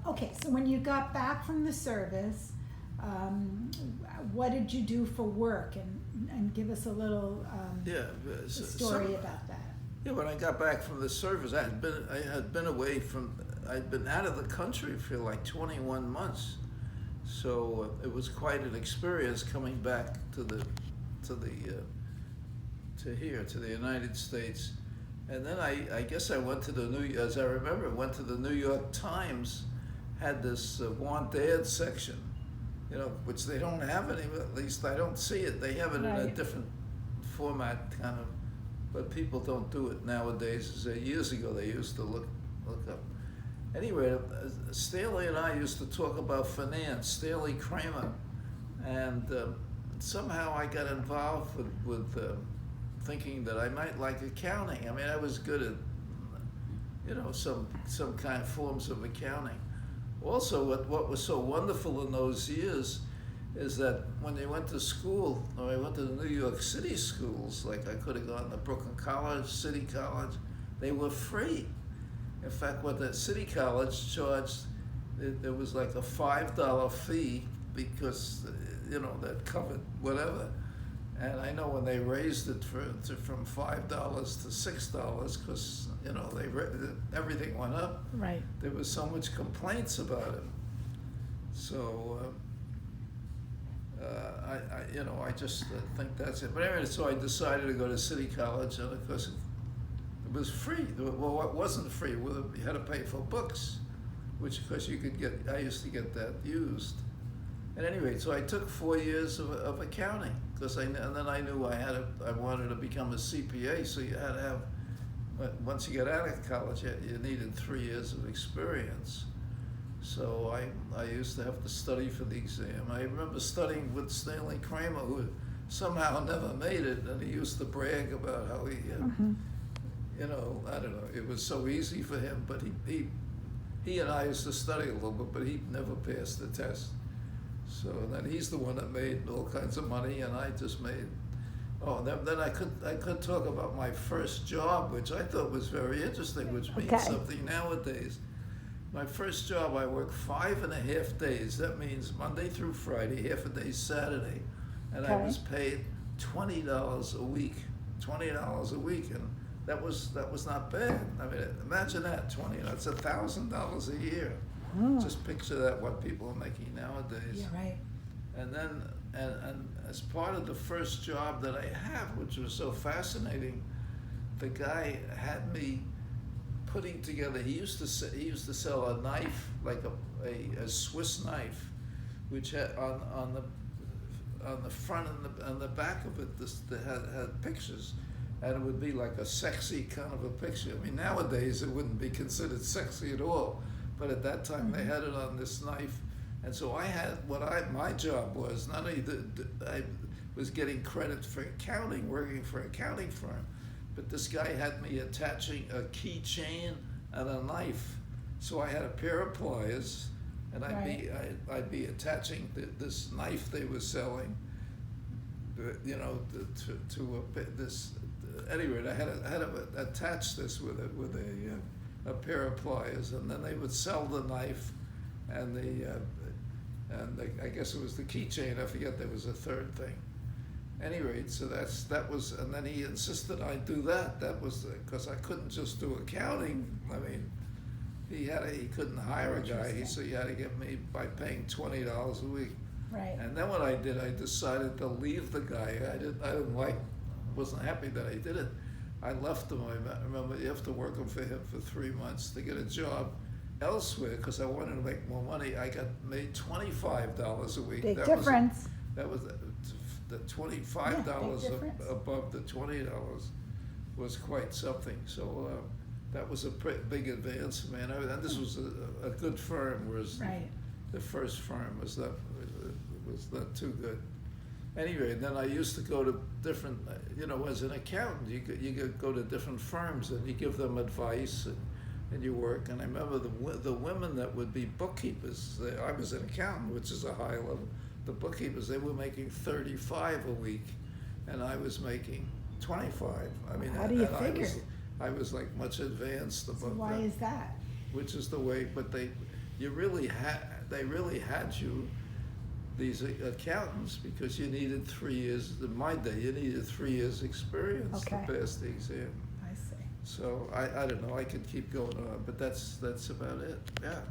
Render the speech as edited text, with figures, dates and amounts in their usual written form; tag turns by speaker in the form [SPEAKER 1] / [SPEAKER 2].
[SPEAKER 1] Okay, so when you got back from the service, what did you do for work? And give us a little
[SPEAKER 2] Yeah,
[SPEAKER 1] story about that.
[SPEAKER 2] yeah. When I got back from the service, I had been away from. I'd been out of the country for like 21 months, so it was quite an experience coming back to the to here to the United States, and then I guess I went to as I remember, went to the New York Times, had this wanted section, which they don't have any. At least I don't see it. They have it in a
[SPEAKER 1] Right.
[SPEAKER 2] different format, kind of, but people don't do it nowadays. Years ago, they used to look up. Anyway, Stanley and I used to talk about finance. Stanley Kramer, and somehow I got involved with thinking that I might like accounting. I mean, I was good at some kind of forms of accounting. Also, what was so wonderful in those years is that when they went to school, or I went to the New York City schools, like I could have gone to Brooklyn College, City College, they were free. In fact, what the City College charged, there was like a $5 fee because, that covered whatever. And I know when they raised it from $5 to $6, because, everything went up.
[SPEAKER 1] Right.
[SPEAKER 2] There was so much complaints about it. So, I just think that's it. But anyway, so I decided to go to City College, and of course, it was free. Well, it wasn't free. You had to pay for books, which of course you could get. I used to get that used. At any rate, so I took 4 years of accounting and then I knew I wanted to become a CPA. So you had to have, once you get out of college, you needed 3 years of experience. So I used to have to study for the exam. I remember studying with Stanley Kramer, who somehow never made it, and he used to brag about how he, I don't know, it was so easy for him, but he and I used to study a little bit, but he never passed the test. So then he's the one that made all kinds of money, and I just made. Oh, then I could talk about my first job, which I thought was very interesting, which means something nowadays. My first job, I worked 5.5 days. That means Monday through Friday, half a day Saturday, and I was paid $20 a week. $20 a week, and that was not bad. I mean, imagine that, that's $1,000 a year. Just picture that, what people are making nowadays.
[SPEAKER 1] Yeah, right.
[SPEAKER 2] And then, and as part of the first job that I had, which was so fascinating, the guy had me putting together. He used to sell a knife, like a Swiss knife, which had on the front and the back of it, that had pictures. And it would be like a sexy kind of a picture. I mean, nowadays it wouldn't be considered sexy at all. But at that time, they had it on this knife, and so I had my job was not only I was getting credit for accounting, working for an accounting firm, but this guy had me attaching a keychain and a knife. So I had a pair of pliers, and I'd be attaching this knife they were selling, to this. Anyway, I had to attach this with a pair of pliers, and then they would sell the knife and I guess it was the keychain. I forget there was a third thing. Any rate, so that was, and then he insisted I do that. That was because I couldn't just do accounting. I mean, he couldn't hire a guy, so he had to get me by paying $20 a week.
[SPEAKER 1] Right.
[SPEAKER 2] And then what I did, I decided to leave the guy. Wasn't happy that I did it. I left him. I remember you have to work for him for 3 months to get a job elsewhere because I wanted to make more money. I made $25 a week.
[SPEAKER 1] Big difference.
[SPEAKER 2] That was the $25 above the $20 was quite something. So that was a big advance for me. And this was a good firm, whereas the first firm was not too good. Anyway, then I used to go to different, as an accountant, you could go to different firms and you give them advice and you work. And I remember the women that would be bookkeepers. I was an accountant, which is a high level. The bookkeepers, they were making $35 a week, and I was making $25. I mean,
[SPEAKER 1] how do you figure?
[SPEAKER 2] I was like much advanced above
[SPEAKER 1] Why
[SPEAKER 2] that.
[SPEAKER 1] is that?
[SPEAKER 2] Which is the way, but they really had you, these accountants, because you needed 3 years, in my day, you needed 3 years' experience to
[SPEAKER 1] Okay.
[SPEAKER 2] pass the exam.
[SPEAKER 1] I see.
[SPEAKER 2] So I don't know, I could keep going on, but that's about it, yeah.